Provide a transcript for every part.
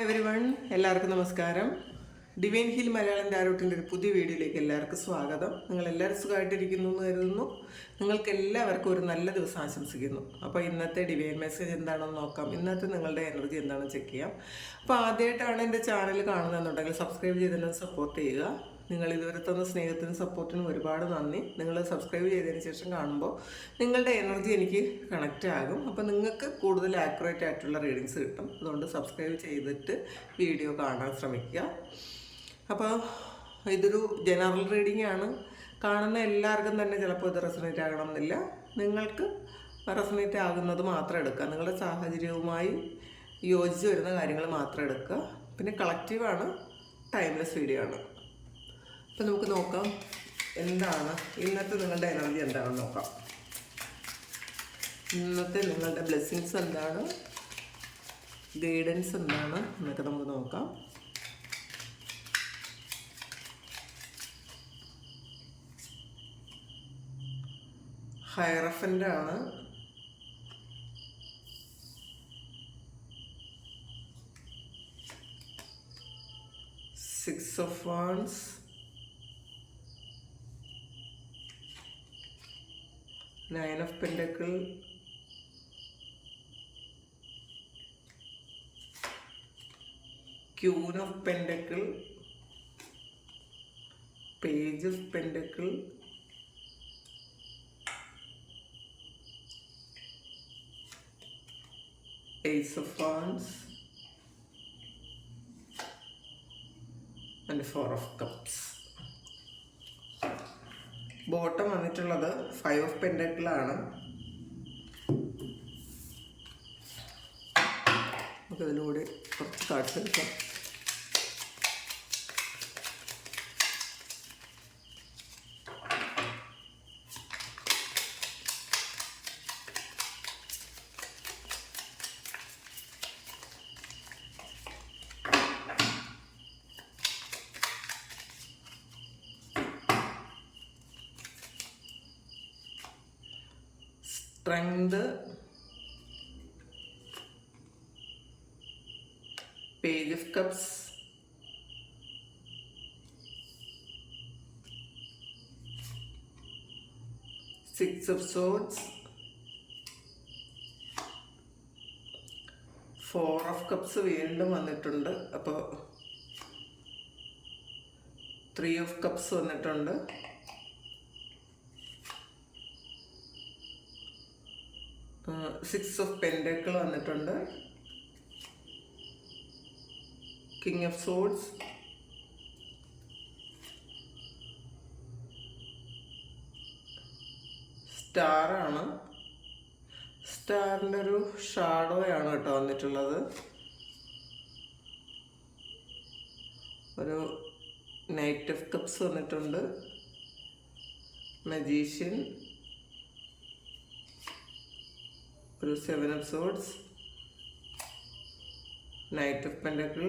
Everyone, എല്ലാവർക്കും നമസ്കാരം. Divine hill Malayalam ടാരോട്ടിൻ്റെ ഒരു പുതിയ വീഡിയോയിലേക്ക് എല്ലാവർക്കും സ്വാഗതം. നിങ്ങളെല്ലാവരും സുഖമായിട്ടിരിക്കുന്നു എന്ന് കരുതുന്നു. നിങ്ങൾക്ക് എല്ലാവർക്കും ഒരു നല്ല ദിവസം ആശംസിക്കുന്നു. അപ്പോൾ ഇന്നത്തെ ഡിവൈൻ മെസ്സേജ് എന്താണെന്ന് നോക്കാം. ഇന്നത്തെ നിങ്ങളുടെ എനർജി എന്താണെന്ന് ചെക്ക് ചെയ്യാം. അപ്പോൾ ആദ്യമായിട്ടാണ് എൻ്റെ ചാനൽ കാണുന്നതെന്നുണ്ടെങ്കിൽ സബ്സ്ക്രൈബ് ചെയ്തതിന് സപ്പോർട്ട് ചെയ്യുക. നിങ്ങൾ ഇതുവരെ തന്ന സ്നേഹത്തിനും സപ്പോർട്ടിനും ഒരുപാട് നന്ദി. നിങ്ങൾ സബ്സ്ക്രൈബ് ചെയ്തതിന് ശേഷം കാണുമ്പോൾ നിങ്ങളുടെ എനർജി എനിക്ക് കണക്റ്റ് ആകും. അപ്പോൾ നിങ്ങൾക്ക് കൂടുതൽ ആക്യുറേറ്റ് ആയിട്ടുള്ള റീഡിങ്സ് കിട്ടും. അതുകൊണ്ട് സബ്സ്ക്രൈബ് ചെയ്തിട്ട് വീഡിയോ കാണാൻ ശ്രമിക്കുക. അപ്പോൾ ഇതൊരു ജനറൽ റീഡിംഗ് ആണ്. കാണുന്ന എല്ലാവർക്കും തന്നെ ചിലപ്പോൾ ഇത് റെസണേറ്റ് ആകണമെന്നില്ല. നിങ്ങൾക്ക് റെസണേറ്റ് ആകുന്നത് മാത്രം എടുക്കുക. നിങ്ങളുടെ സാഹചര്യവുമായി യോജിച്ച് വരുന്ന കാര്യങ്ങൾ മാത്രം എടുക്കുക. പിന്നെ കളക്റ്റീവാണ്, ടൈംലെസ് വീഡിയോ ആണ്. അപ്പം നമുക്ക് നോക്കാം എന്താണ് ഇന്നത്തെ നിങ്ങളുടെ എനർജി എന്താണെന്ന് നോക്കാം. ഇന്നത്തെ നിങ്ങളുടെ ബ്ലെസ്സിങ്സ് എന്താണ്, ഗൈഡൻസ് എന്താണ് എന്നൊക്കെ നമുക്ക് നോക്കാം. ഹയറഫൻ്റ് ആണ്. Six of wands, Nine of Pentacles, Queen of Pentacles, Page of Pentacles, Ace of Wands, and Four of Cups. Bottom വന്നിട്ടുള്ളത് ഫൈവ് ഓഫ് പെൻഡക്കിളാണ്. നമുക്കതിലൂടെ കുറച്ച് കാർഡ്സ് എടുക്കാം. Strength, Page of Cups, Six of Swords, Four of Cups വീണ്ടും വന്നിട്ടുണ്ട്. അപ്പോൾ Three of Cups വന്നിട്ടുണ്ട്. Six of pentacle വന്നിട്ടുണ്ട്. King of swords, സ്റ്റാറാണ്. സ്റ്റാറിൻ്റെ ഒരു ഷാഡോയാണ് കേട്ടോ വന്നിട്ടുള്ളത്. ഒരു നൈറ്റ് ഓഫ് കപ്സ് വന്നിട്ടുണ്ട്. മജീഷ്യൻ, ഒരു seven of swords, knight of pentacle,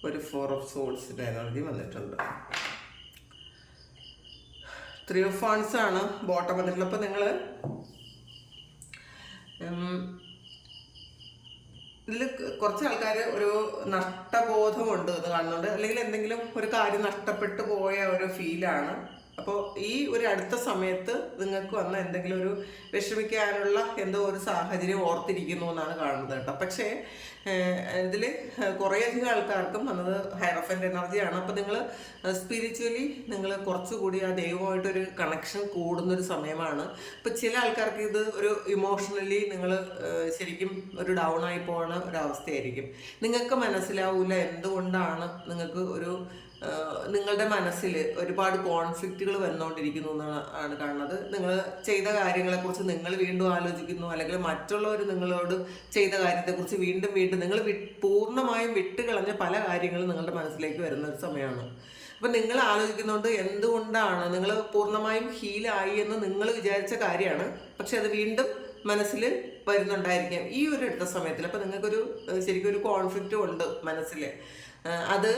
ഒരു ഫോർ ഓഫ് സോഡ്സിൻ്റെ എനർജി വന്നിട്ടുണ്ട്. ത്രീ ഓഫ് വാൻഡ്സ് ആണ് ബോട്ടം വന്നിട്ടുള്ളത്. അപ്പോൾ നിങ്ങൾ ഇതിൽ കുറച്ച് ആൾക്കാർ ഒരു നഷ്ടബോധമുണ്ട് എന്ന് കാണുന്നുണ്ട്. അല്ലെങ്കിൽ എന്തെങ്കിലും ഒരു കാര്യം നഷ്ടപ്പെട്ടു പോയ ഒരു ഫീലാണ്. അപ്പോൾ ഈ ഒരു അടുത്ത സമയത്ത് നിങ്ങൾക്ക് വന്ന എന്തെങ്കിലും ഒരു വിഷമിക്കാനുള്ള എന്തോ ഒരു സാഹചര്യം ഓർത്തിരിക്കുന്നു എന്നാണ് കാണുന്നത് കേട്ടോ. പക്ഷേ ഇതിൽ കുറേയധികം ആൾക്കാർക്കും വന്നത് ഹൈറഫൻ്റ് എനർജിയാണ്. അപ്പോൾ നിങ്ങൾ സ്പിരിച്വലി നിങ്ങൾ കുറച്ചുകൂടി ആ ദൈവമായിട്ടൊരു കണക്ഷൻ കൂടുന്നൊരു സമയമാണ്. ഇപ്പോൾ ചില ആൾക്കാർക്ക് ഇത് ഒരു ഇമോഷണലി നിങ്ങൾ ശരിക്കും ഒരു ഡൗൺ ആയി പോകുന്ന ഒരവസ്ഥയായിരിക്കും. നിങ്ങൾക്ക് മനസ്സിലാവില്ല എന്തുകൊണ്ടാണ് നിങ്ങൾക്ക് ഒരു നിങ്ങളുടെ മനസ്സിൽ ഒരുപാട് കോൺഫ്ലിക്റ്റുകൾ വന്നുകൊണ്ടിരിക്കുന്നു എന്നാണ് കാണുന്നത്. നിങ്ങൾ ചെയ്ത കാര്യങ്ങളെക്കുറിച്ച് നിങ്ങൾ വീണ്ടും ആലോചിക്കുന്നു, അല്ലെങ്കിൽ മറ്റുള്ളവർ നിങ്ങളോട് ചെയ്ത കാര്യത്തെക്കുറിച്ച് വീണ്ടും വീണ്ടും നിങ്ങൾ പൂർണ്ണമായും വിട്ടുകളഞ്ഞ പല കാര്യങ്ങളും നിങ്ങളുടെ മനസ്സിലേക്ക് വരുന്ന ഒരു സമയമാണ്. അപ്പം നിങ്ങൾ ആലോചിക്കുന്നുണ്ട് എന്തുകൊണ്ടാണ് നിങ്ങൾ പൂർണ്ണമായും ഹീലായി എന്ന് നിങ്ങൾ വിചാരിച്ച കാര്യമാണ്, പക്ഷെ അത് വീണ്ടും മനസ്സിൽ വരുന്നുണ്ടായിരിക്കാം ഈ ഒരു അടുത്ത സമയത്തിൽ. അപ്പം നിങ്ങൾക്കൊരു ശരിക്കും ഒരു കോൺഫ്ലിക്റ്റും ഉണ്ട് മനസ്സിൽ. അത്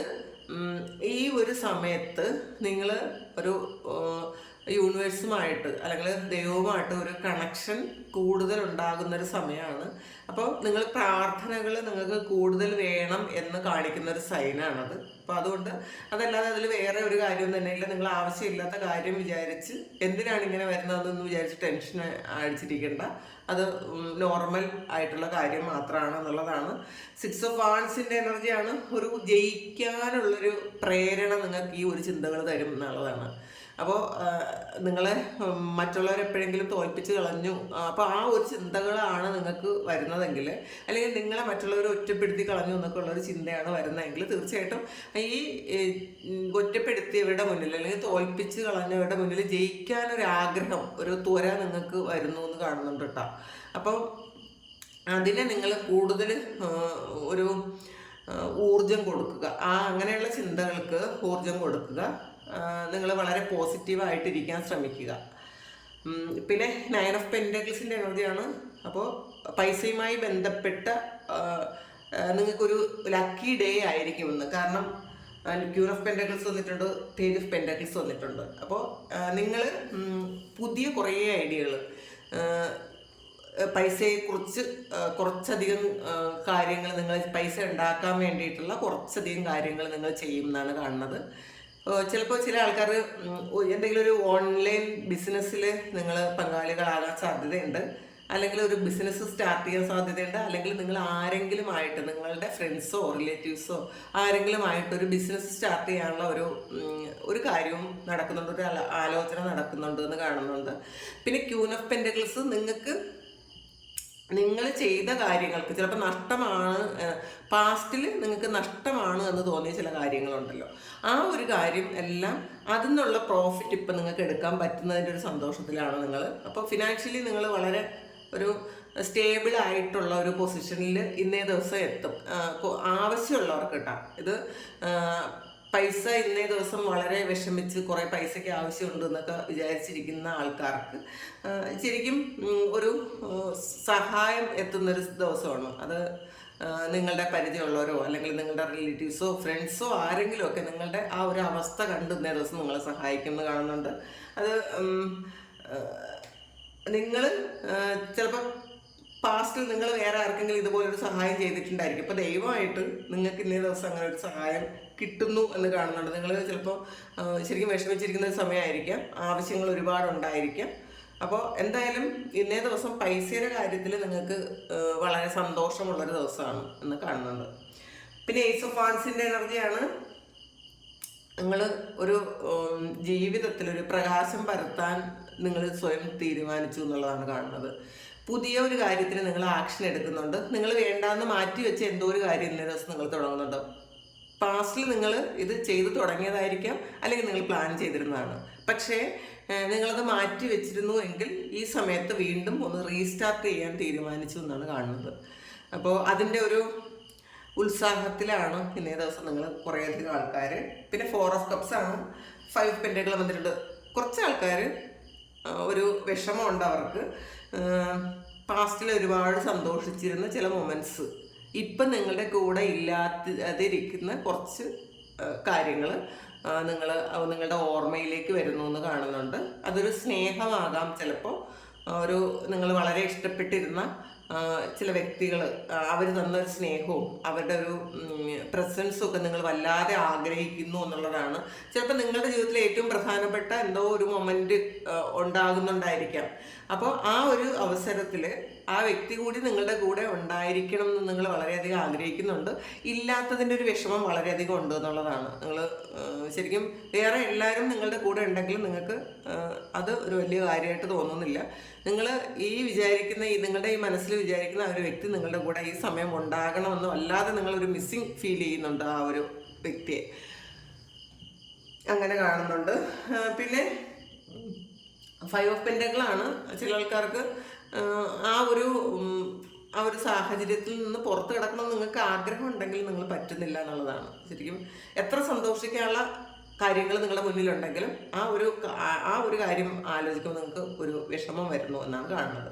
ഈ ഒരു സമയത്ത് നിങ്ങൾ ഒരു യൂണിവേഴ്സുമായിട്ട് അല്ലെങ്കിൽ ദൈവവുമായിട്ട് ഒരു കണക്ഷൻ കൂടുതൽ ഉണ്ടാകുന്നൊരു സമയമാണ്. അപ്പോൾ നിങ്ങൾ പ്രാർത്ഥനകൾ നിങ്ങൾക്ക് കൂടുതൽ വേണം എന്ന് കാണിക്കുന്ന ഒരു സൈനാണത്. അപ്പോൾ അതുകൊണ്ട് അതല്ലാതെ അതിൽ വേറെ ഒരു കാര്യം തന്നെയില്ല. നിങ്ങൾ ആവശ്യമില്ലാത്ത കാര്യം വിചാരിച്ച് എന്തിനാണ് ഇങ്ങനെ വരുന്നതെന്ന് വിചാരിച്ച് ടെൻഷൻ അടിച്ചിരിക്കേണ്ട. അത് നോർമൽ ആയിട്ടുള്ള കാര്യം മാത്രമാണ് എന്നുള്ളതാണ്. 6 ഓഫ് വാൺസിൻ്റെ എനർജിയാണ്. ഒരു ജയിക്കാനുള്ളൊരു പ്രേരണ നിങ്ങൾക്ക് ഈ ഒരു ചിന്തകൾ തരും എന്നുള്ളതാണ്. അപ്പോൾ നിങ്ങളെ മറ്റുള്ളവരെപ്പോഴെങ്കിലും തോൽപ്പിച്ച് കളഞ്ഞു, അപ്പോൾ ആ ഒരു ചിന്തകളാണ് നിങ്ങൾക്ക് വരുന്നതെങ്കിൽ, അല്ലെങ്കിൽ നിങ്ങളെ മറ്റുള്ളവർ ഒറ്റപ്പെടുത്തി കളഞ്ഞു എന്നൊക്കെ ഉള്ളൊരു ചിന്തയാണ് വരുന്നതെങ്കിൽ, തീർച്ചയായിട്ടും ഈ ഒറ്റപ്പെടുത്തിയവരുടെ മുന്നിൽ അല്ലെങ്കിൽ തോൽപ്പിച്ച് കളഞ്ഞവരുടെ മുന്നിൽ ജയിക്കാനൊരാഗ്രഹം, ഒരു ത്വര നിങ്ങൾക്ക് വരുന്നു എന്ന് കാണുന്നുണ്ട് കേട്ടോ. അപ്പോൾ അതിനെ നിങ്ങൾ കൂടുതൽ ഒരു ഊർജം കൊടുക്കുക. അങ്ങനെയുള്ള ചിന്തകൾക്ക് ഊർജം കൊടുക്കുക. നിങ്ങൾ വളരെ പോസിറ്റീവായിട്ടിരിക്കാൻ ശ്രമിക്കുക. പിന്നെ 9 ഓഫ് പെൻറ്റക്കിൾസിൻ്റെ എനർജിയാണ്. അപ്പോൾ പൈസയുമായി ബന്ധപ്പെട്ട നിങ്ങൾക്കൊരു ലക്കി ഡേ ആയിരിക്കും ഇന്ന്. കാരണം ക്യൂൻ ഓഫ് പെൻറ്റക്കിൾസ് വന്നിട്ടുണ്ട്, പേജ് ഓഫ് പെൻറ്റക്കിൾസ് വന്നിട്ടുണ്ട്. അപ്പോൾ നിങ്ങൾ പുതിയ കുറേ ഐഡിയകൾ, പൈസയെക്കുറിച്ച് കുറച്ചധികം കാര്യങ്ങൾ, നിങ്ങൾ പൈസ ഉണ്ടാക്കാൻ വേണ്ടിയിട്ടുള്ള കുറച്ചധികം കാര്യങ്ങൾ നിങ്ങൾ ചെയ്യും എന്നാണ് കാണുന്നത്. ചിലപ്പോൾ ചില ആൾക്കാർ എന്തെങ്കിലും ഒരു ഓൺലൈൻ ബിസിനസ്സിൽ നിങ്ങൾ പങ്കാളികളാകാൻ സാധ്യതയുണ്ട്, അല്ലെങ്കിൽ ഒരു ബിസിനസ് സ്റ്റാർട്ട് ചെയ്യാൻ സാധ്യതയുണ്ട്, അല്ലെങ്കിൽ നിങ്ങൾ ആരെങ്കിലുമായിട്ട്, നിങ്ങളുടെ ഫ്രണ്ട്സോ റിലേറ്റീവ്സോ ആരെങ്കിലുമായിട്ട് ഒരു ബിസിനസ് സ്റ്റാർട്ട് ചെയ്യാനുള്ള ഒരു കാര്യവും നടക്കുന്നുണ്ട്, ഒരു ആലോചന നടക്കുന്നുണ്ട് എന്ന് കാണുന്നുണ്ട്. പിന്നെ ക്യൂൻ ഓഫ് പെൻറ്റക്കിൾസ് നിങ്ങൾ ചെയ്ത കാര്യങ്ങൾക്ക് ചിലപ്പോൾ നഷ്ടമാണ്, പാസ്റ്റിൽ നിങ്ങൾക്ക് നഷ്ടമാണ് എന്ന് തോന്നിയ ചില കാര്യങ്ങളുണ്ടല്ലോ, ആ ഒരു കാര്യം എല്ലാം അതിൽ നിന്നുള്ള പ്രോഫിറ്റ് ഇപ്പം നിങ്ങൾക്ക് എടുക്കാൻ പറ്റുന്നതിൻ്റെ ഒരു സന്തോഷത്തിലാണ് നിങ്ങൾ. അപ്പോൾ ഫിനാൻഷ്യലി നിങ്ങൾ വളരെ ഒരു സ്റ്റേബിൾ ആയിട്ടുള്ള ഒരു പൊസിഷനിൽ ഇന്നേ ദിവസം എത്തും. ആവശ്യമുള്ളവർക്ക് കേട്ടോ, ഇത് പൈസ ഇന്നേ ദിവസം വളരെ വിഷമിച്ച് കുറേ പൈസയ്ക്ക് ആവശ്യമുണ്ട് എന്നൊക്കെ വിചാരിച്ചിരിക്കുന്ന ആൾക്കാർക്ക് ശരിക്കും ഒരു സഹായം എത്തുന്നൊരു ദിവസമാണ് അത്. നിങ്ങളുടെ പരിചയമുള്ളവരോ അല്ലെങ്കിൽ നിങ്ങളുടെ റിലേറ്റീവ്സോ ഫ്രണ്ട്സോ ആരെങ്കിലും ഒക്കെ നിങ്ങളുടെ ആ ഒരു അവസ്ഥ കണ്ട് ഇന്നേ ദിവസം നിങ്ങളെ സഹായിക്കുന്നത് കാണുന്നുണ്ട്. അത് നിങ്ങൾ ചിലപ്പോൾ പാസ്റ്റിൽ നിങ്ങൾ വേറെ ആർക്കെങ്കിലും ഇതുപോലൊരു സഹായം ചെയ്തിട്ടുണ്ടായിരിക്കും. അപ്പോൾ ദൈവമായിട്ട് നിങ്ങൾക്ക് ഇന്നേ ദിവസം അങ്ങനെ ഒരു സഹായം കിട്ടുന്നു എന്ന് കാണുന്നുണ്ട്. നിങ്ങൾ ചിലപ്പോൾ ശരിക്കും വിഷമിച്ചിരിക്കുന്ന ഒരു സമയമായിരിക്കാം, ആവശ്യങ്ങൾ ഒരുപാടുണ്ടായിരിക്കാം. അപ്പോൾ എന്തായാലും ഇന്നേ ദിവസം പൈസയുടെ കാര്യത്തിൽ നിങ്ങൾക്ക് വളരെ സന്തോഷമുള്ളൊരു ദിവസമാണ് എന്ന് കാണുന്നുണ്ട്. പിന്നെ ഏസ് ഓഫ് വാൺസിൻ്റെ എനർജിയാണ്. നിങ്ങൾ ഒരു ജീവിതത്തിൽ ഒരു പ്രകാശം പരത്താൻ നിങ്ങൾ സ്വയം തീരുമാനിച്ചു എന്നുള്ളതാണ് കാണുന്നത്. പുതിയ ഒരു കാര്യത്തിന് നിങ്ങൾ ആക്ഷൻ എടുക്കുന്നുണ്ട്. നിങ്ങൾ വേണ്ടാന്ന് മാറ്റി വെച്ച എന്തോ ഒരു കാര്യം ഇന്നേ ദിവസം നിങ്ങൾ തുടങ്ങുന്നുണ്ട്. പാസ്റ്റിൽ നിങ്ങൾ ഇത് ചെയ്തു തുടങ്ങിയതായിരിക്കാം, അല്ലെങ്കിൽ നിങ്ങൾ പ്ലാൻ ചെയ്തിരുന്നതാണ്. പക്ഷേ നിങ്ങളത് മാറ്റി വെച്ചിരുന്നു എങ്കിൽ ഈ സമയത്ത് വീണ്ടും ഒന്ന് റീസ്റ്റാർട്ട് ചെയ്യാൻ തീരുമാനിച്ചു എന്നാണ് കാണുന്നത്. അപ്പോൾ അതിൻ്റെ ഒരു ഉത്സാഹത്തിലാണ് ഇന്നേ ദിവസം നിങ്ങൾ കുറേയധികം ആൾക്കാർ. പിന്നെ 4 ഓഫ് കപ്സ് ആണ്. 5 പെൻറ്റക്കിൾ വന്നിട്ടുണ്ട്. കുറച്ച് ആൾക്കാർ ഒരു വിഷമമുണ്ട് അവർക്ക്. പാസ്റ്റിൽ ഒരുപാട് സന്തോഷിച്ചിരുന്ന ചില മൊമെൻറ്റ്സ് ഇപ്പം നിങ്ങളുടെ കൂടെ ഇല്ലാതിരിക്കുന്ന കുറച്ച് കാര്യങ്ങൾ നിങ്ങളുടെ ഓർമ്മയിലേക്ക് വരുന്നു എന്ന് കാണുന്നുണ്ട്. അതൊരു സ്നേഹമാകാം, ചിലപ്പോൾ ഒരു നിങ്ങൾ വളരെ ഇഷ്ടപ്പെട്ടിരുന്ന ചില വ്യക്തികൾ, അവർ തന്നൊരു സ്നേഹവും അവരുടെ ഒരു പ്രസൻസും ഒക്കെ നിങ്ങൾ വല്ലാതെ ആഗ്രഹിക്കുന്നു എന്നുള്ളതാണ്. ചിലപ്പോൾ നിങ്ങളുടെ ജീവിതത്തിലെ ഏറ്റവും പ്രധാനപ്പെട്ട എന്തോ ഒരു മൊമെൻറ്റ് ഉണ്ടാകുന്നുണ്ടായിരിക്കാം. അപ്പോൾ ആ ഒരു അവസരത്തിൽ ആ വ്യക്തി കൂടി നിങ്ങളുടെ കൂടെ ഉണ്ടായിരിക്കണം എന്ന് നിങ്ങൾ വളരെയധികം ആഗ്രഹിക്കുന്നുണ്ട്. ഇല്ലാത്തതിൻ്റെ ഒരു വിഷമം വളരെയധികം ഉണ്ട് എന്നുള്ളതാണ്. നിങ്ങൾ ശരിക്കും വേറെ എല്ലാവരും നിങ്ങളുടെ കൂടെ ഉണ്ടെങ്കിലും നിങ്ങൾക്ക് അത് ഒരു വലിയ കാര്യമായിട്ട് തോന്നുന്നില്ല. നിങ്ങൾ ഈ നിങ്ങളുടെ ഈ മനസ്സിൽ വിചാരിക്കുന്ന ആ ഒരു വ്യക്തി നിങ്ങളുടെ കൂടെ ഈ സമയം ഉണ്ടാകണമെന്നും അല്ലാതെ നിങ്ങളൊരു മിസ്സിങ് ഫീൽ ചെയ്യുന്നുണ്ട് ആ ഒരു വ്യക്തിയെ, അങ്ങനെ കാണുന്നുണ്ട്. പിന്നെ 5 ഓഫ് പെൻറ്റക്കിളാണ്. ചില ആൾക്കാർക്ക് ആ ഒരു സാഹചര്യത്തിൽ നിന്ന് പുറത്ത് കിടക്കണം നിങ്ങൾക്ക് ആഗ്രഹം ഉണ്ടെങ്കിൽ നിങ്ങൾ പറ്റുന്നില്ല എന്നുള്ളതാണ്. ശരിക്കും എത്ര സന്തോഷിക്കാനുള്ള കാര്യങ്ങൾ നിങ്ങളുടെ മുന്നിലുണ്ടെങ്കിലും ആ ഒരു കാര്യം ആലോചിക്കുമ്പോൾ നിങ്ങൾക്ക് ഒരു വിഷമം വരുന്നു എന്നാണ് കാണുന്നത്.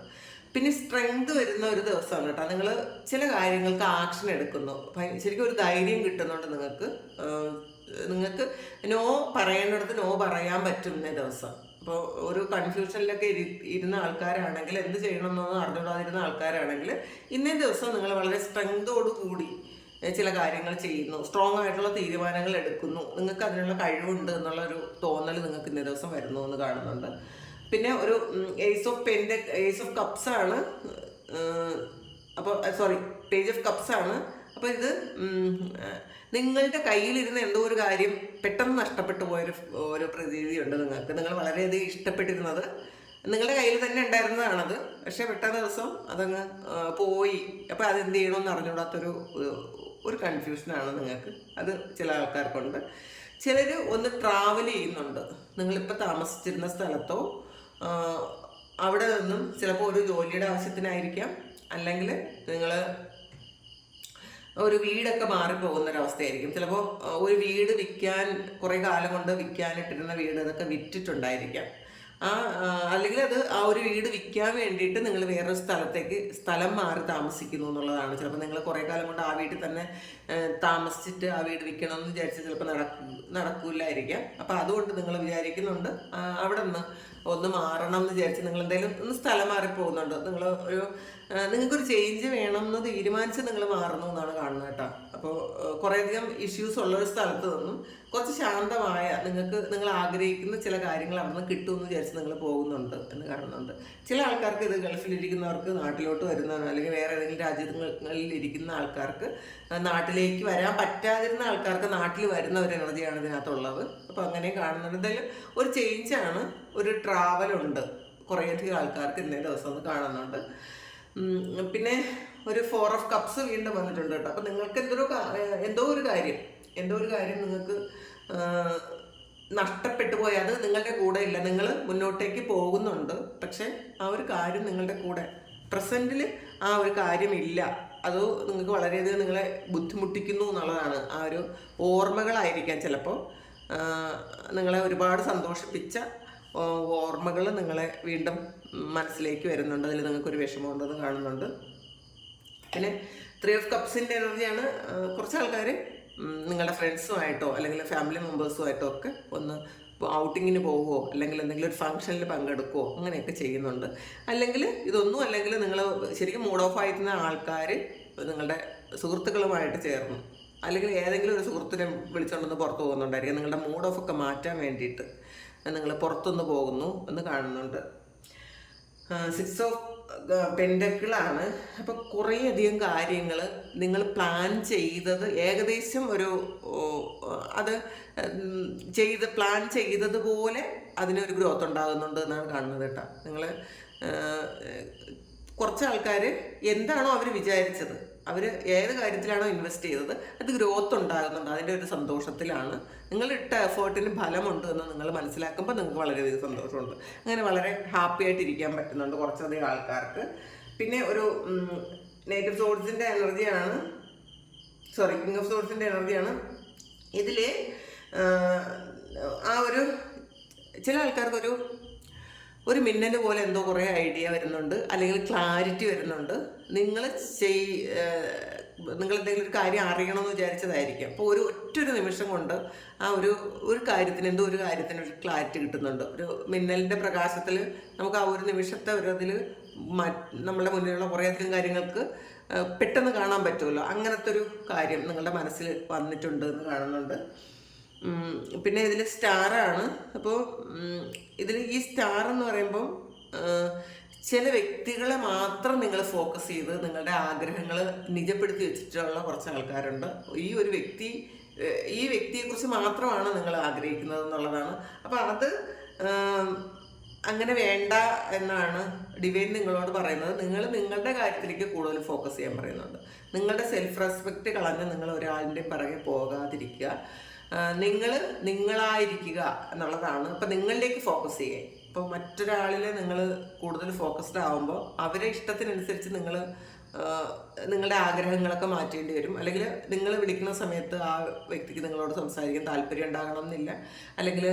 പിന്നെ സ്ട്രെങ്ത് വരുന്ന ഒരു ദിവസമാണ് കേട്ടോ. നിങ്ങൾ ചില കാര്യങ്ങൾക്ക് ആക്ഷൻ എടുക്കുന്നു, ശരിക്കും ഒരു ധൈര്യം കിട്ടുന്നുണ്ട് നിങ്ങൾക്ക് നോ പറയേണ്ടിടത്ത് നോ പറയാൻ പറ്റുന്ന ദിവസം. അപ്പോൾ ഒരു കൺഫ്യൂഷനിലൊക്കെ ഇരുന്ന ആൾക്കാരാണെങ്കിൽ, എന്ത് ചെയ്യണമെന്നൊന്നും അറിഞ്ഞുകൂടാതിരുന്ന ആൾക്കാരാണെങ്കിൽ, ഇന്നേ ദിവസം നിങ്ങൾ വളരെ സ്ട്രെങ്തോടു കൂടി ചില കാര്യങ്ങൾ ചെയ്യുന്നു, സ്ട്രോങ് ആയിട്ടുള്ള തീരുമാനങ്ങൾ എടുക്കുന്നു, നിങ്ങൾക്ക് അതിനുള്ള കഴിവുണ്ട് എന്നുള്ളൊരു തോന്നൽ നിങ്ങൾക്ക് ഇന്നേ ദിവസം വരുന്നു എന്ന് കാണുന്നുണ്ട്. പിന്നെ ഒരു ഏസ് ഓഫ് കപ്സ് ആണ്. അപ്പോൾ സോറി, പേജ് ഓഫ് കപ്സ് ആണ്. അപ്പോൾ ഇത് നിങ്ങളുടെ കയ്യിലിരുന്ന എന്തോ ഒരു കാര്യം പെട്ടെന്ന് നഷ്ടപ്പെട്ടു പോയൊരു പ്രതീതിയുണ്ട് നിങ്ങൾക്ക്. നിങ്ങൾ വളരെയധികം ഇഷ്ടപ്പെട്ടിരുന്നത് നിങ്ങളുടെ കയ്യിൽ തന്നെ ഉണ്ടായിരുന്നതാണത്, പക്ഷെ പെട്ടെന്ന് ദിവസം അതങ്ങ് പോയി. അപ്പോൾ അതെന്ത് ചെയ്യണമെന്ന് അറിഞ്ഞുകൂടാത്തൊരു കൺഫ്യൂഷനാണ് നിങ്ങൾക്ക്. അത് ചില ആൾക്കാർക്കുണ്ട്. ചിലർ ഒന്ന് ട്രാവൽ ചെയ്യുന്നുണ്ട്. നിങ്ങളിപ്പോൾ താമസിച്ചിരുന്ന സ്ഥലത്തോ അവിടെ നിന്നും ചിലപ്പോൾ ഒരു ജോലിയുടെ ആവശ്യത്തിനായിരിക്കാം, അല്ലെങ്കിൽ നിങ്ങൾ ഒരു വീടൊക്കെ മാറിപ്പോകുന്നൊരവസ്ഥയായിരിക്കും. ചിലപ്പോൾ ഒരു വീട് വിൽക്കാൻ, കുറേ കാലം കൊണ്ട് വിൽക്കാനിട്ടിരുന്ന വീട് അതൊക്കെ വിറ്റിട്ടുണ്ടായിരിക്കാം. അല്ലെങ്കിൽ അത് ആ ഒരു വീട് വിൽക്കാൻ വേണ്ടിയിട്ട് നിങ്ങൾ വേറൊരു സ്ഥലം മാറി താമസിക്കുന്നു എന്നുള്ളതാണ്. ചിലപ്പോൾ നിങ്ങൾ കുറേ കാലം കൊണ്ട് ആ വീട്ടിൽ തന്നെ താമസിച്ചിട്ട് ആ വീട് വിൽക്കണമെന്ന് വിചാരിച്ച് ചിലപ്പോൾ നടക്കൂലായിരിക്കാം. അപ്പോൾ അതുകൊണ്ട് നിങ്ങൾ വിചാരിക്കുന്നുണ്ട് അവിടെ നിന്ന് ഒന്ന് മാറണം എന്ന് വിചാരിച്ച് നിങ്ങൾ എന്തെങ്കിലും ഒന്ന് സ്ഥലം മാറി പോകുന്നുണ്ട്. നിങ്ങൾക്കൊരു ചേഞ്ച് വേണം എന്ന് തീരുമാനിച്ച് നിങ്ങൾ മാറുന്നു എന്നാണ് കാണുന്നത് കേട്ടോ. അപ്പോൾ കുറേയധികം ഇഷ്യൂസ് ഉള്ളൊരു സ്ഥലത്ത് നിന്നും കുറച്ച് ശാന്തമായ നിങ്ങൾ ആഗ്രഹിക്കുന്ന ചില കാര്യങ്ങൾ അവിടെ നിന്ന് കിട്ടുമെന്ന് വിചാരിച്ച് നിങ്ങൾ പോകുന്നുണ്ട് എന്ന് കാണുന്നുണ്ട്. ചില ആൾക്കാർക്ക് ഇത് ഗൾഫിലിരിക്കുന്നവർക്ക് നാട്ടിലോട്ട് വരുന്നതാണ്, അല്ലെങ്കിൽ വേറെ ഏതെങ്കിലും രാജ്യങ്ങളിൽ ഇരിക്കുന്ന ആൾക്കാർക്ക് നാട്ടിലേക്ക് വരാൻ പറ്റാതിരുന്ന ആൾക്കാർക്ക് നാട്ടിൽ വരുന്ന ഒരു എനർജിയാണ് ഇതിനകത്തുള്ളത്. അപ്പോൾ അങ്ങനെ കാണുന്നുണ്ട്. എന്തായാലും ഒരു ചേഞ്ചാണ്, ഒരു ട്രാവലുണ്ട് കുറേയധികം ആൾക്കാർക്ക് ഇന്നേ ദിവസം ഒന്ന് കാണുന്നുണ്ട്. പിന്നെ ഒരു 4 ഓഫ് കപ്സ് വീണ്ടും വന്നിട്ടുണ്ട് കേട്ടോ. അപ്പം നിങ്ങൾക്ക് എന്തോ ഒരു കാര്യം നിങ്ങൾക്ക് നഷ്ടപ്പെട്ടു പോയി. അത് നിങ്ങളുടെ കൂടെ ഇല്ല, നിങ്ങൾ മുന്നോട്ടേക്ക് പോകുന്നുണ്ട്, പക്ഷെ ആ ഒരു കാര്യം നിങ്ങളുടെ കൂടെ പ്രസൻറ്റിൽ ആ ഒരു കാര്യമില്ല. അത് നിങ്ങൾക്ക് വളരെയധികം നിങ്ങളെ ബുദ്ധിമുട്ടിക്കുന്നു എന്നുള്ളതാണ്. ആ ഒരു ഓർമ്മകളായിരിക്കാം ചിലപ്പോൾ നിങ്ങളെ ഒരുപാട് സന്തോഷിപ്പിച്ച ഓർമ്മകൾ നിങ്ങളെ വീണ്ടും മനസ്സിലേക്ക് വരുന്നുണ്ട്. അതിൽ നിങ്ങൾക്കൊരു വിഷമമുണ്ടെന്ന് കാണുന്നുണ്ട്. പിന്നെ 3 ഓഫ് കപ്സിൻ്റെ എനർജിയാണ്. കുറച്ച് ആൾക്കാർ നിങ്ങളുടെ ഫ്രണ്ട്സുമായിട്ടോ അല്ലെങ്കിൽ ഫാമിലി മെമ്പേഴ്സുമായിട്ടോ ഒക്കെ ഒന്ന് ഔട്ടിങ്ങിന് പോവുമോ, അല്ലെങ്കിൽ എന്തെങ്കിലും ഒരു ഫംഗ്ഷനിൽ പങ്കെടുക്കുമോ, അങ്ങനെയൊക്കെ ചെയ്യുന്നുണ്ട്. അല്ലെങ്കിൽ നിങ്ങൾ ശരിക്കും മൂഡ് ഓഫ് ആയിരുന്ന ആൾക്കാർ നിങ്ങളുടെ സുഹൃത്തുക്കളുമായിട്ട് ചേർന്നു, അല്ലെങ്കിൽ ഏതെങ്കിലും ഒരു സുഹൃത്തിനെ വിളിച്ചുകൊണ്ടൊന്ന് പുറത്ത് പോകുന്നുണ്ടായിരിക്കും. നിങ്ങളുടെ മൂഡ് ഓഫ് ഒക്കെ മാറ്റാൻ വേണ്ടിയിട്ട് നിങ്ങൾ പുറത്തുനിന്ന് പോകുന്നു എന്ന് കാണുന്നുണ്ട്. 6 ഓഫ് പെൻഡക്കിളാണ്. അപ്പോൾ കുറേയധികം കാര്യങ്ങൾ നിങ്ങൾ പ്ലാൻ ചെയ്തത് ഏകദേശം പ്ലാൻ ചെയ്തതുപോലെ അതിനൊരു ഗ്രോത്ത് ഉണ്ടാകുന്നുണ്ട് എന്നാണ് കാണുന്നത് കേട്ടോ. നിങ്ങൾ കുറച്ച് ആൾക്കാർ എന്താണോ അവർ വിചാരിച്ചത്, അവർ ഏത് കാര്യത്തിലാണോ ഇൻവെസ്റ്റ് ചെയ്തത്, അത് ഗ്രോത്ത് ഉണ്ടാകുന്നുണ്ട്. അതിൻ്റെ ഒരു സന്തോഷത്തിലാണ്. നിങ്ങളിട്ട എഫേർട്ടിന് ഫലമുണ്ട് എന്ന് നിങ്ങൾ മനസ്സിലാക്കുമ്പോൾ നിങ്ങൾക്ക് വളരെയധികം സന്തോഷമുണ്ട്. അങ്ങനെ വളരെ ഹാപ്പി ആയിട്ട് ഇരിക്കാൻ പറ്റുന്നുണ്ട് കുറച്ചധികം ആൾക്കാർക്ക്. പിന്നെ ഒരു നൈറ്റ് ഓഫ് സോർഡ്സിൻ്റെ എനർജിയാണ്, കിങ് ഓഫ് സോർഡ്സിൻ്റെ എനർജിയാണ്. ഇതിൽ ചില ആൾക്കാർക്ക് ഒരു മിന്നൽ പോലെ എന്തോ കുറേ ഐഡിയ വരുന്നുണ്ട്, അല്ലെങ്കിൽ ക്ലാരിറ്റി വരുന്നുണ്ട്. നിങ്ങൾ എന്തെങ്കിലും ഒരു കാര്യം അറിയണമെന്ന് വിചാരിച്ചതായിരിക്കും. അപ്പോൾ ഒറ്റൊരു നിമിഷം കൊണ്ട് ആ ഒരു കാര്യത്തിന് ഒരു ക്ലാരിറ്റി കിട്ടുന്നുണ്ട്. ഒരു മിന്നലിൻ്റെ പ്രകാശത്തിൽ നമുക്ക് ആ ഒരു നിമിഷത്തെ നമ്മളുടെ മുന്നിലുള്ള കുറേയധികം കാര്യങ്ങൾക്ക് പെട്ടെന്ന് കാണാൻ പറ്റുമല്ലോ. അങ്ങനത്തെ ഒരു കാര്യം നിങ്ങളുടെ മനസ്സിൽ വന്നിട്ടുണ്ട് എന്ന് കാണുന്നുണ്ട്. പിന്നെ ഇതിൽ സ്റ്റാറാണ്. അപ്പോൾ ഇതിൽ ഈ സ്റ്റാർ എന്ന് പറയുമ്പോൾ ചില വ്യക്തികളെ മാത്രം നിങ്ങൾ ഫോക്കസ് ചെയ്ത് നിങ്ങളുടെ ആഗ്രഹങ്ങൾ നിജപ്പെടുത്തി വെച്ചിട്ടുള്ള കുറച്ച് ആൾക്കാരുണ്ട്. ഈ വ്യക്തിയെക്കുറിച്ച് മാത്രമാണ് നിങ്ങൾ ആഗ്രഹിക്കുന്നത് എന്നുള്ളതാണ്. അപ്പോൾ അത് അങ്ങനെ വേണ്ട എന്നാണ് ഡിവൈൻ നിങ്ങളോട് പറയുന്നത്. നിങ്ങൾ നിങ്ങളുടെ കാര്യത്തിലേക്ക് കൂടുതൽ ഫോക്കസ് ചെയ്യാൻ പറയുന്നുണ്ട്. നിങ്ങളുടെ സെൽഫ് റെസ്പെക്റ്റ് കളഞ്ഞ് നിങ്ങൾ ഒരാളിൻ്റെ പിറകെ പോകാതിരിക്കുക, നിങ്ങളായിരിക്കുക എന്നുള്ളതാണ്. അപ്പം നിങ്ങളിലേക്ക് ഫോക്കസ് ചെയ്യുക. ഇപ്പോൾ മറ്റൊരാളിൽ നിങ്ങൾ കൂടുതൽ ഫോക്കസ്ഡ് ആകുമ്പോൾ അവരെ ഇഷ്ടത്തിനനുസരിച്ച് നിങ്ങളുടെ ആഗ്രഹങ്ങളൊക്കെ മാറ്റേണ്ടി വരും. അല്ലെങ്കിൽ നിങ്ങൾ വിളിക്കുന്ന സമയത്ത് ആ വ്യക്തിക്ക് നിങ്ങളോട് സംസാരിക്കാൻ താല്പര്യം ഉണ്ടാകണം എന്നില്ല, അല്ലെങ്കിൽ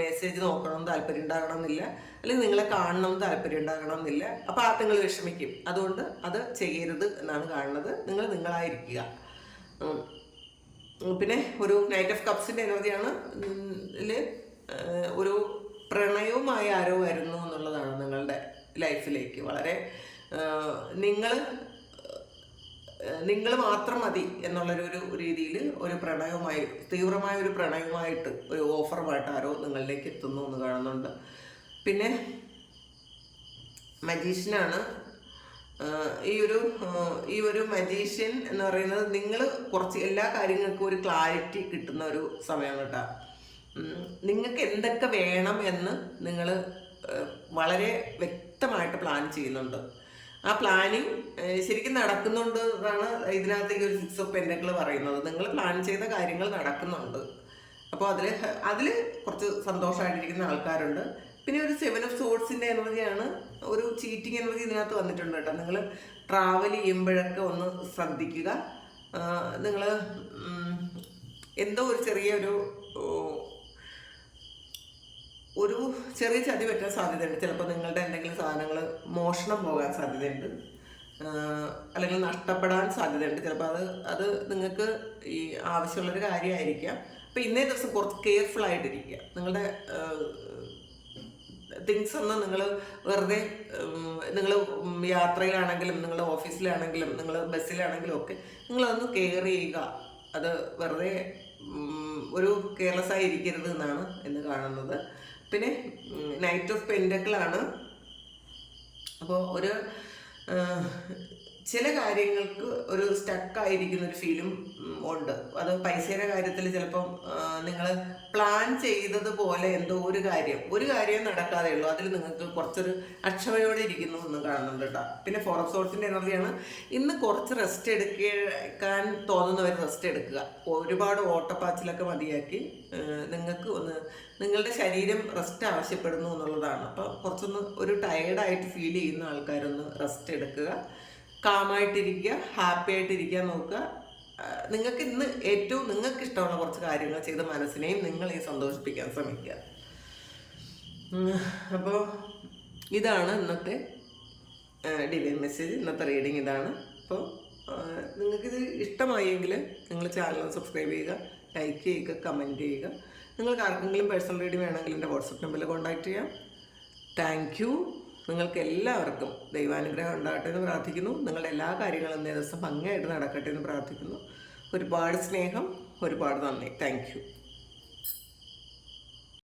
മെസ്സേജ് നോക്കണം താല്പര്യം ഉണ്ടാകണം എന്നില്ല, അല്ലെങ്കിൽ നിങ്ങളെ കാണണം താല്പര്യം ഉണ്ടാകണം എന്നില്ല. അപ്പോൾ നിങ്ങൾ വിഷമിക്കും. അതുകൊണ്ട് അത് ചെയ്യരുത് എന്നാണ് കാണുന്നത്. നിങ്ങളായിരിക്കുക. പിന്നെ ഒരു നൈറ്റ് ഓഫ് കപ്സിൻ്റെ എനർജിയാണ്. ഇതിൽ പ്രണയവുമായി ആരോ വരുന്നു എന്നുള്ളതാണ് നിങ്ങളുടെ ലൈഫിലേക്ക്. വളരെ നിങ്ങൾ മാത്രം മതി എന്നുള്ളൊരു രീതിയിൽ ഒരു പ്രണയവുമായി, തീവ്രമായ ഒരു പ്രണയവുമായിട്ട്, ഒരു ഓഫറുമായിട്ട് ആരോ നിങ്ങളിലേക്ക് എത്തുന്നു എന്ന് കാണുന്നുണ്ട്. പിന്നെ മജീഷ്യനാണ്. ഈ ഒരു മജീഷ്യൻ എന്ന് പറയുന്നത് നിങ്ങൾ കുറച്ച് എല്ലാ കാര്യങ്ങൾക്കും ഒരു ക്ലാരിറ്റി കിട്ടുന്ന ഒരു സമയമാണ് കേട്ടോ. നിങ്ങൾക്ക് എന്തൊക്കെ വേണം എന്ന് നിങ്ങൾ വളരെ വ്യക്തമായിട്ട് പ്ലാൻ ചെയ്യുന്നുണ്ട്. ആ പ്ലാനിങ് ശരിക്കും നടക്കുന്നുണ്ട് എന്നാണ് ഇതിനകത്ത് ഈ ഒരു 6 ഓഫ് പെന്റക്കിൾ പറയുന്നത്. നിങ്ങൾ പ്ലാൻ ചെയ്ത കാര്യങ്ങൾ നടക്കുന്നുണ്ട്. അപ്പോൾ അതിൽ കുറച്ച് സന്തോഷമായിട്ടിരിക്കുന്ന ആൾക്കാരുണ്ട്. പിന്നെ ഒരു 7 ഓഫ് സോർഡ്സിൻ്റെ എനർജിയാണ്, ഒരു ചീറ്റിംഗ് എനർജി ഇതിനകത്ത് വന്നിട്ടുണ്ട് കേട്ടോ. നിങ്ങൾ ട്രാവൽ ചെയ്യുമ്പോഴൊക്കെ ഒന്ന് ശ്രദ്ധിക്കുക. നിങ്ങൾ എന്തോ ഒരു ചെറിയ ചതി പറ്റാൻ സാധ്യതയുണ്ട്. ചിലപ്പോൾ നിങ്ങളുടെ എന്തെങ്കിലും സാധനങ്ങൾ മോഷണം പോകാൻ സാധ്യതയുണ്ട്, അല്ലെങ്കിൽ നഷ്ടപ്പെടാൻ സാധ്യതയുണ്ട്. ചിലപ്പോൾ അത് നിങ്ങൾക്ക് ഈ ആവശ്യമുള്ളൊരു കാര്യമായിരിക്കാം. അപ്പോൾ ഇന്നേ ദിവസം കുറച്ച് കെയർഫുൾ ആയിട്ടിരിക്കുക. നിങ്ങളുടെ തിങ്സ് ഒന്നും നിങ്ങൾ വെറുതെ, നിങ്ങൾ യാത്രയിലാണെങ്കിലും, നിങ്ങൾ ഓഫീസിലാണെങ്കിലും, നിങ്ങൾ ബസ്സിലാണെങ്കിലും ഒക്കെ നിങ്ങളതൊന്ന് കെയർ ചെയ്യുക. അത് വെറുതെ ഒരു കെയർലെസ് ആയി ഇരിക്കരുത് എന്നാണ് ഇന്ന് കാണുന്നത്. പിന്നെ നൈറ്റ് ഓഫ് പെന്റക്കിളാണ്. അപ്പോൾ ചില കാര്യങ്ങൾക്ക് ഒരു സ്റ്റക്കായിരിക്കുന്ന ഒരു ഫീലും ഉണ്ട്. അത് പൈസയുടെ കാര്യത്തിൽ ചിലപ്പം നിങ്ങൾ പ്ലാൻ ചെയ്തതുപോലെ എന്തോ ഒരു കാര്യം നടക്കാതെ ഉള്ളൂ. അതിൽ നിങ്ങൾക്ക് കുറച്ചൊരു അക്ഷമയോടെ ഇരിക്കുന്നു എന്ന് കാണുന്നുണ്ട് കേട്ടോ. പിന്നെ 4 ഓഫ് സോർഡ്സിൻ്റെ എനർജിയാണ്. ഇന്ന് കുറച്ച് റെസ്റ്റ് എടുക്കാൻ തോന്നുന്നവർ റെസ്റ്റ് എടുക്കുക. ഒരുപാട് ഓട്ടപ്പാച്ചിലൊക്കെ മതിയാക്കി നിങ്ങൾക്ക് നിങ്ങളുടെ ശരീരം റെസ്റ്റ് ആവശ്യപ്പെടുന്നു എന്നുള്ളതാണ്. അപ്പോൾ കുറച്ചൊന്ന് ഒരു ടയേർഡായിട്ട് ഫീൽ ചെയ്യുന്ന ആൾക്കാരൊന്ന് റെസ്റ്റ് എടുക്കുക. കാമായിട്ടിരിക്കുക, ഹാപ്പി ആയിട്ടിരിക്കാൻ നോക്കുക. നിങ്ങൾക്ക് ഇന്ന് ഏറ്റവും നിങ്ങൾക്ക് ഇഷ്ടമുള്ള കുറച്ച് കാര്യങ്ങൾ ചെയ്ത് മനസ്സിനെയും നിങ്ങളെയും സന്തോഷിപ്പിക്കാൻ ശ്രമിക്കുക. അപ്പോൾ ഇതാണ് ഇന്നത്തെ ഡിവൈൻ മെസ്സേജ്, ഇന്നത്തെ റീഡിങ് ഇതാണ്. അപ്പോൾ നിങ്ങൾക്കിത് ഇഷ്ടമായെങ്കിൽ നിങ്ങൾ ചാനൽ സബ്സ്ക്രൈബ് ചെയ്യുക, ലൈക്ക് ചെയ്യുക, കമൻറ്റ് ചെയ്യുക. നിങ്ങൾക്ക് ആർക്കെങ്കിലും പേഴ്സണൽ റീഡിങ് വേണമെങ്കിൽ എൻ്റെ വാട്സപ്പ് നമ്പറിൽ കോൺടാക്റ്റ് ചെയ്യാം. Thank you. നിങ്ങൾക്ക് എല്ലാവർക്കും ദൈവാനുഗ്രഹം ഉണ്ടാകട്ടെ എന്ന് പ്രാർത്ഥിക്കുന്നു. നിങ്ങളുടെ എല്ലാ കാര്യങ്ങളും ഇന്നേ ദിവസം ഭംഗിയായിട്ട് നടക്കട്ടെ എന്ന് പ്രാർത്ഥിക്കുന്നു. ഒരുപാട് സ്നേഹം, ഒരുപാട് നന്ദി. Thank you.